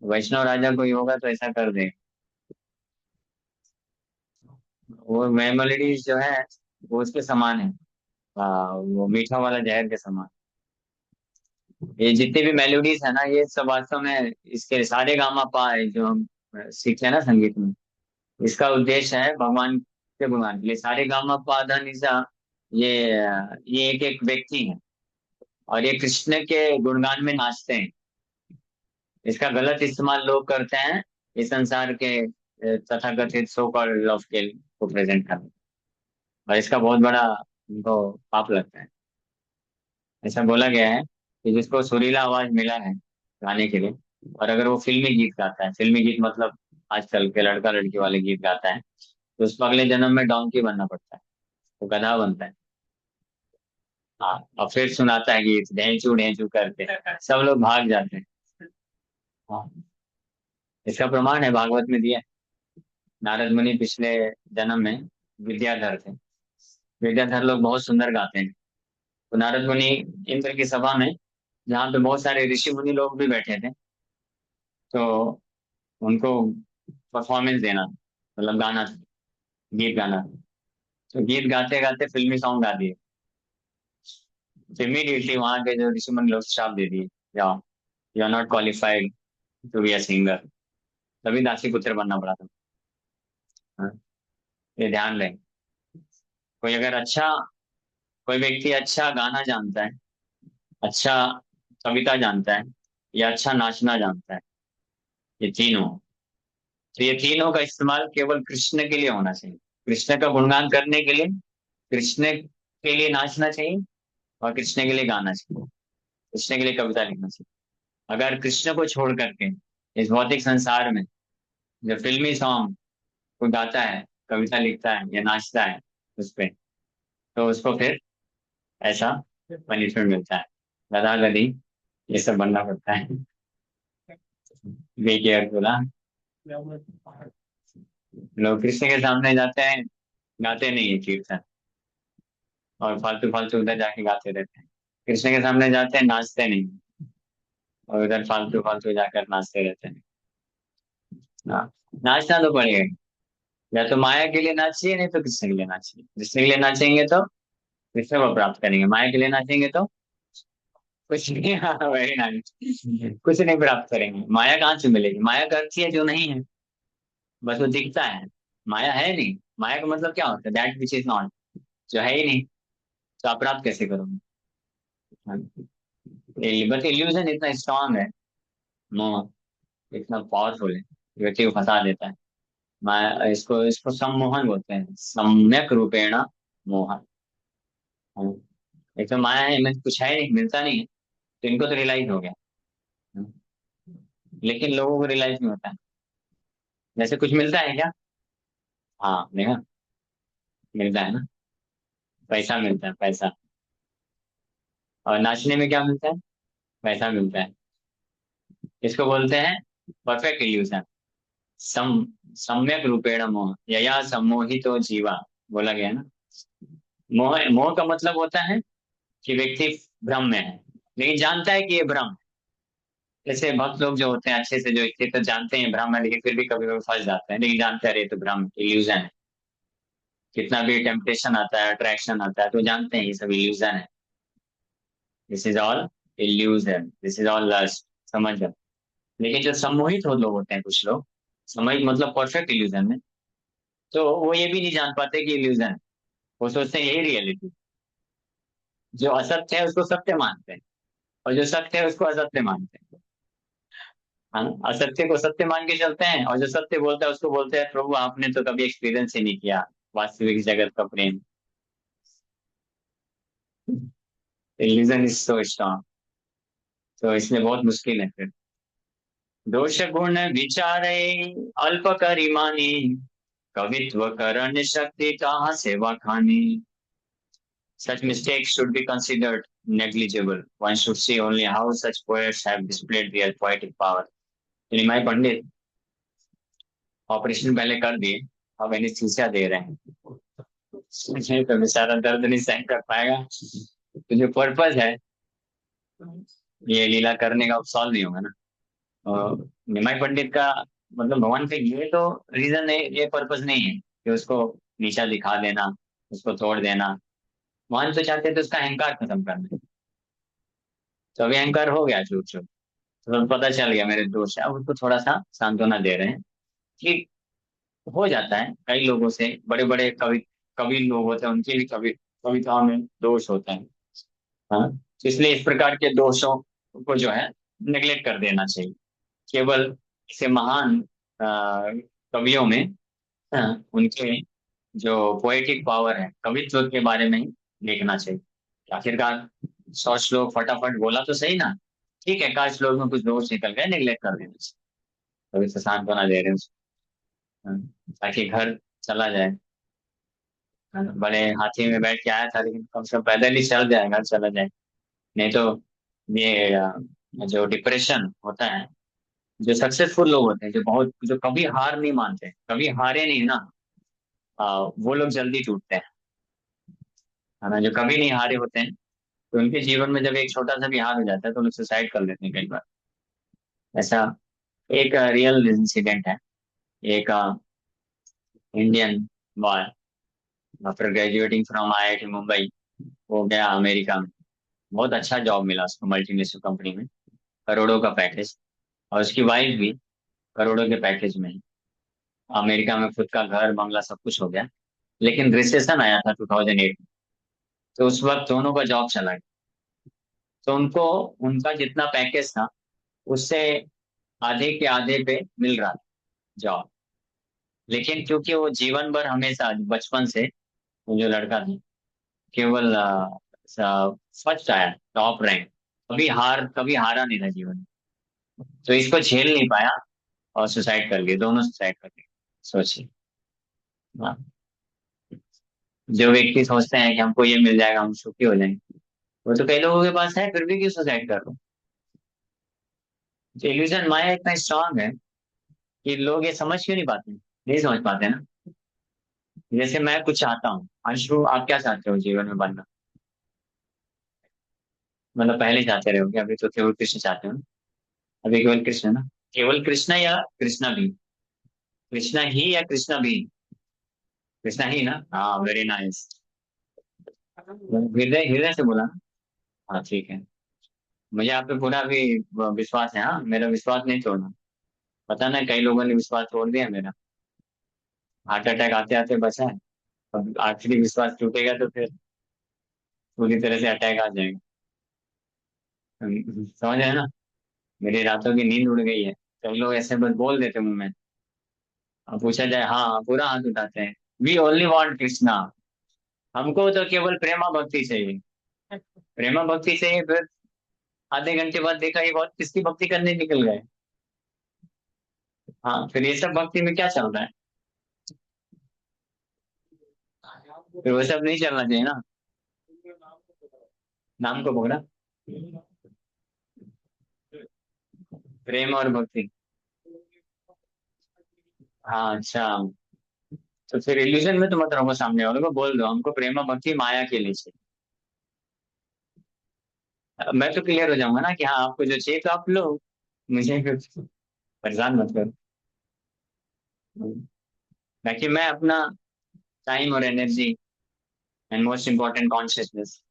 वैष्णव राजा कोई होगा तो ऐसा कर दे। वो मेमोरीज जो है वो उसके समान है। वो मीठा वाला जहर के समान। ये जितने भी मेलोडीज है ना, ये सब वास्तव में इसके सारे गामा पा है जो हम सीखते हैं ना संगीत में, इसका उद्देश्य है भगवान के गुणगान के लिए। सारे गामा पा धा निसा, ये ये एक एक व्यक्ति है, और ये कृष्ण के गुणगान में नाचते हैं। इसका गलत इस्तेमाल लोग करते हैं इस संसार के तथाकथित सो कॉल्ड लव के को प्रेजेंट करने, और इसका बहुत बड़ा उनको पाप लगता है। ऐसा बोला गया है कि जिसको सुरीला आवाज मिला है गाने के लिए, और अगर वो फिल्मी गीत गाता है, फिल्मी गीत मतलब आजकल के लड़का लड़की वाले गीत गाता है, तो उसको अगले जन्म में डोंकी बनना पड़ता है, वो गधा बनता है। हाँ, और फिर सुनाता है गीत ढेंचू ढेंचू करके, सब लोग भाग जाते हैं। हाँ, इसका प्रमाण है भागवत में दिया है। नारद मुनि पिछले जन्म में विद्याधर थे। विद्याधर लोग बहुत सुंदर गाते हैं। तो नारद मुनि इंद्र की सभा में, जहाँ पे बहुत सारे ऋषि मुनि लोग भी बैठे थे, तो उनको परफॉर्मेंस देना था, मतलब गाना था, गीत गाना था। तो गीत गाते गाते फिल्मी सॉन्ग गा दिए। तो इमीडिएटली वहां के जो ऋषि मुनि लोग श्राप दे दिए, या you are not qualified to be a singer. तभी दासी पुत्र बनना पड़ा था। हाँ, ये ध्यान रहे। कोई अगर अच्छा, कोई व्यक्ति अच्छा गाना जानता है, अच्छा कविता जानता है, या अच्छा नाचना जानता है, ये तीनों, तो ये तीनों का इस्तेमाल केवल कृष्ण के लिए होना चाहिए। कृष्ण का गुणगान करने के लिए, कृष्ण के लिए नाचना चाहिए, और कृष्ण के लिए गाना चाहिए, कृष्ण के लिए कविता लिखना चाहिए। अगर कृष्ण को छोड़ करके इस भौतिक संसार में जो फिल्मी सॉन्ग कोई गाता है, कविता लिखता है या नाचता है उस पे, तो उसको फिर ऐसा पनिशमेंट मिलता है, गधा गधी ये सब बनना पड़ता है। Be careful. लोग कृष्ण के सामने जाते हैं, गाते नहीं है कीर्तन, और फालतू फालतू उधर जाके गाते रहते हैं। कृष्ण के सामने जाते हैं, नाचते नहीं, और उधर फालतू फालतू जाकर नाचते रहते हैं। हाँ, नाचना तो पड़ेगा ही। या तो माया के लिए नाचिए, नहीं तो कृष्ण के लिए नाचिए। कृष्ण के लिए नाचेंगे तो कृष्ण को प्राप्त करेंगे, माया के लिए नाचेंगे तो कुछ नहीं। हाँ, वेरी नाइस। कुछ नहीं प्राप्त करेंगे। माया कहाँ से मिलेगी? माया का अर्थ ही है जो नहीं है, बस वो दिखता है। माया है नहीं। माया का मतलब क्या होता है? दैट विच इज नॉट, जो है ही नहीं, तो आप प्राप्त कैसे करोगे? बट इल्यूजन इतना स्ट्रांग है, मोह इतना पावरफुल है, व्यक्ति को फंसा देता है। माया, इसको इसको सम्मोहन बोलते हैं, सम्यक रूपेण मोहन। एक तो माया है, इनमें कुछ है नहीं, मिलता नहीं है, तो इनको तो रियलाइज हो गया। लेकिन लोगों को रियलाइज नहीं होता है। जैसे कुछ मिलता है क्या? हाँ, देखा, मिलता है ना, पैसा मिलता है, पैसा। और नाचने में क्या मिलता है? पैसा मिलता है। इसको बोलते हैं परफेक्ट इल्यूजन। सम सम्यक रूपेण मोह यया सम्मोहितो जीवा, बोला गया है ना। मोह, मोह का मतलब होता है कि व्यक्ति भ्रम में है, लेकिन जानता है कि ये भ्रम है। जैसे भक्त लोग जो होते हैं अच्छे से, जो स्थित तो जानते हैं भ्रम है, लेकिन फिर भी कभी कभी फंस जाते हैं, लेकिन जानते हैं अरे ये तो भ्रम, इल्यूजन है। कितना भी टेम्पटेशन आता है, अट्रैक्शन आता है, तो जानते हैं ये सब इल्यूजन है। This is all illusion, this is all lust, समझ लो। लेकिन जो सम्मोहित हो लोग होते हैं, कुछ लोग सम्मोहित मतलब परफेक्ट इल्यूजन में, तो वो ये भी नहीं जान पाते कि इल्यूजन है। वो सोचते हैं यही रियलिटी। जो असत्य है उसको सत्य मानते हैं, और जो सत्य है उसको असत्य मानते हैं। हाँ, असत्य को सत्य मान के चलते हैं, और जो सत्य बोलता है उसको बोलते हैं प्रभु आपने तो कभी एक्सपीरियंस ही नहीं किया वास्तविक जगत का प्रेम। इल्यूजन इज सो स्ट्रॉन्ग, तो इसलिए बहुत मुश्किल है फिर। दोष गुण विचारे अल्प करिमानी, कवित्व करण शक्ति कहाँ से वखानी। Such mistakes should be considered negligible. One should see only how such poets have displayed their poetic power. तो निमाई पंडित ऑपरेशन पहले कर दिए, अब एनेस्थीसिया दे रहे हैं। नहीं तो बेचारा दर्द नहीं सहन कर पाएगा। तो जो पर्पज है, ये लीला करने का, सॉल्व नहीं होगा ना। और निमाई पंडित का मतलब भगवान का ये तो रीजन है, ये पर्पज नहीं है कि उसको नीचा दिखा देना, उसको तोड़ देना। भगवान तो चाहते थे उसका अहंकार खत्म करना। तो अभी अहंकार हो गया चूर चूर, तो पता चल गया मेरे दोस्त है, अब उसको थोड़ा सा सांत्वना दे रहे हैं कि हो जाता है कई लोगों से। बड़े बड़े कवि, कवि लोग होते हैं, उनकी भी कविताओं में दोष होता है। हाँ, तो इसलिए इस प्रकार के दोषों को जो है नेग्लेक्ट कर देना चाहिए। केवल ऐसे महान कवियों में उनके जो पोएटिक पावर है, कवित्व के बारे में ही देखना चाहिए। आखिरकार 100 श्लोक फटाफट बोला तो सही ना। ठीक है, 1 श्लोक में कुछ दोष निकल गए, निगलेक्ट कर देना चाहिए। कभी से शांत बना दे रहे हैं उसको। हाँ, ताकि घर चला जाए। हाँ, बड़े हाथी में बैठ के आया था, लेकिन कम से कम पैदल ही चल जाएगा, चला जाए। नहीं तो ये जो डिप्रेशन होता है, जो सक्सेसफुल लोग होते हैं, जो बहुत, जो कभी हार नहीं मानते, कभी हारे नहीं ना, वो लोग जल्दी टूटते हैं। है ना, जो कभी नहीं हारे होते हैं, तो उनके जीवन में जब एक छोटा सा भी हार हो जाता है तो लोग सुसाइड कर लेते हैं कई बार। ऐसा एक रियल इंसिडेंट है। एक Indian boy, after graduating from IIT Mumbai, वो गया अमेरिका में। बहुत अच्छा जॉब मिला उसको मल्टीनेशनल कंपनी में, करोड़ों का पैकेज। और उसकी वाइफ भी करोड़ों के पैकेज में है। अमेरिका में खुद का घर बंगला सब कुछ हो गया। लेकिन रिसेशन आया था 2008 में। तो उस वक्त दोनों का जॉब चला गया। तो उनको, उनका जितना पैकेज था उससे आधे के आधे पे मिल रहा था जॉब। लेकिन क्योंकि वो जीवन भर हमेशा बचपन से, वो जो लड़का था, केवल फर्स्ट आया, टॉप रैंक, कभी हारा नहीं था जीवन में। तो इसको झेल नहीं पाया और सुसाइड कर लिए, दोनों सुसाइड कर लिए। सोचिए। हाँ, जो व्यक्ति सोचते हैं कि हमको ये मिल जाएगा, हम सुखी हो जाएंगे, वो तो कई लोगों के पास है फिर भी क्यों सुसाइड कर रहे हो। तो इल्यूजन माया इतना स्ट्रांग है कि लोग ये समझ क्यों नहीं पाते, नहीं समझ पाते ना। जैसे मैं कुछ चाहता हूँ, अंशु आप क्या चाहते हो जीवन में बनना? मतलब पहले चाहते रहोगे, अभी तो केवल कृष्ण चाहते हो ना? अभी केवल कृष्ण ना? केवल कृष्ण या कृष्णा भी? कृष्णा ही या कृष्णा भी? कृष्णा ही ना? हाँ, वेरी नाइस। हृदय, हृदय से बोला ना? हाँ ठीक है। मुझे आप पे पूरा भी विश्वास है, हाँ, मेरा विश्वास नहीं तोड़ना। पता ना कई लोगों ने विश्वास तोड़ दिया मेरा। हार्ट अटैक आते आते बचा है। अब आखिरी विश्वास टूटेगा तो फिर पूरी तरह से अटैक आ जाएगा। समझ रहे हैं ना? मेरी रातों की नींद उड़ गई है। कई लोग ऐसे बस बोल देते मुंह में। अब पूछा जाए, हाँ, पूरा हाथ उठाते हैं। We only want Krishna. हमको तो केवल प्रेमा भक्ति चाहिए। प्रेमा भक्ति चाहिए, फिर आधे घंटे बाद देखा ये बहुत किसकी भक्ति करने निकल गए। हाँ, फिर ये सब भक्ति में क्या चल रहा है? फिर वो सब नहीं चलना चाहिए ना। नाम को पकड़ा। प्रेम और भक्ति। हाँ अच्छा। तो फिर इल्यूजन में तो मत रहो, सामने वाले को बोल दो हमको प्रेमा भक्ति माया के लिए चाहिए। मैं तो क्लियर हो जाऊंगा ना कि हाँ, आपको जो चाहिए तो आप लो। मुझे फिर परेशान मत करो। बाकी मैं अपना टाइम और energy and most important consciousness,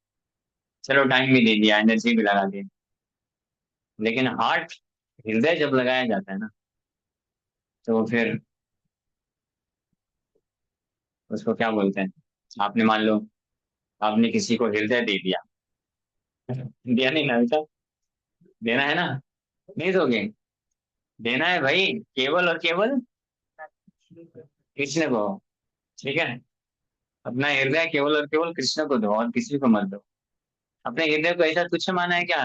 चलो टाइम भी दे दिया, एनर्जी भी लगा दी, लेकिन हार्ट, हृदय जब लगाया जाता है ना, तो फिर उसको क्या बोलते हैं? आपने मान लो, आपने किसी को हृदय दे दिया, दिया नहीं ना बेटा? देना है ना? नहीं दोगे? देना है भाई, केवल और केवल कृष्ण को। ठीक है, अपना हृदय केवल और केवल कृष्ण को दो और किसी को मत दो। अपने हृदय को ऐसा तुच्छ माना है क्या?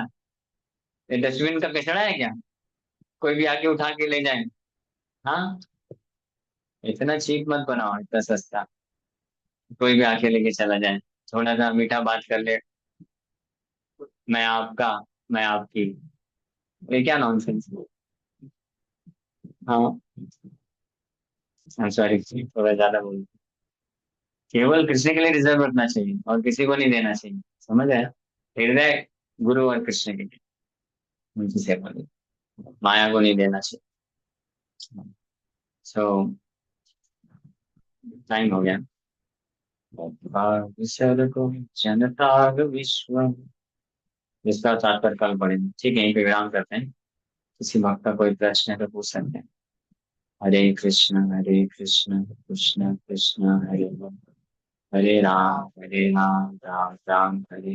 ये डस्टबिन का कचरा है क्या? कोई भी आके उठा के ले जाए? हाँ, इतना चीप मत बनाओ, इतना सस्ता। कोई भी आके लेके चला जाए, थोड़ा सा मीठा बात कर ले, मैं आपका, मैं आपकी, ये क्या नॉनसेंस। हाँ, सॉरी, थोड़ा ज्यादा बोल। केवल कृष्ण के लिए रिजर्व रखना चाहिए और किसी को नहीं देना चाहिए। समझ आया? हृदय गुरु और कृष्ण के लिए, उनकी सेवा में, माया को नहीं देना चाहिए। सो टाइम हो गया। सर्गो जनता विश्व, जिसका तात्पर्य कल पढ़ेंगे। ठीक है, यहीं पे विराम करते हैं। किसी भक्त का कोई प्रश्न है तो पूछ सकते हैं। हरे कृष्ण कृष्ण कृष्ण हरे हरे, हरे राम राम राम हरे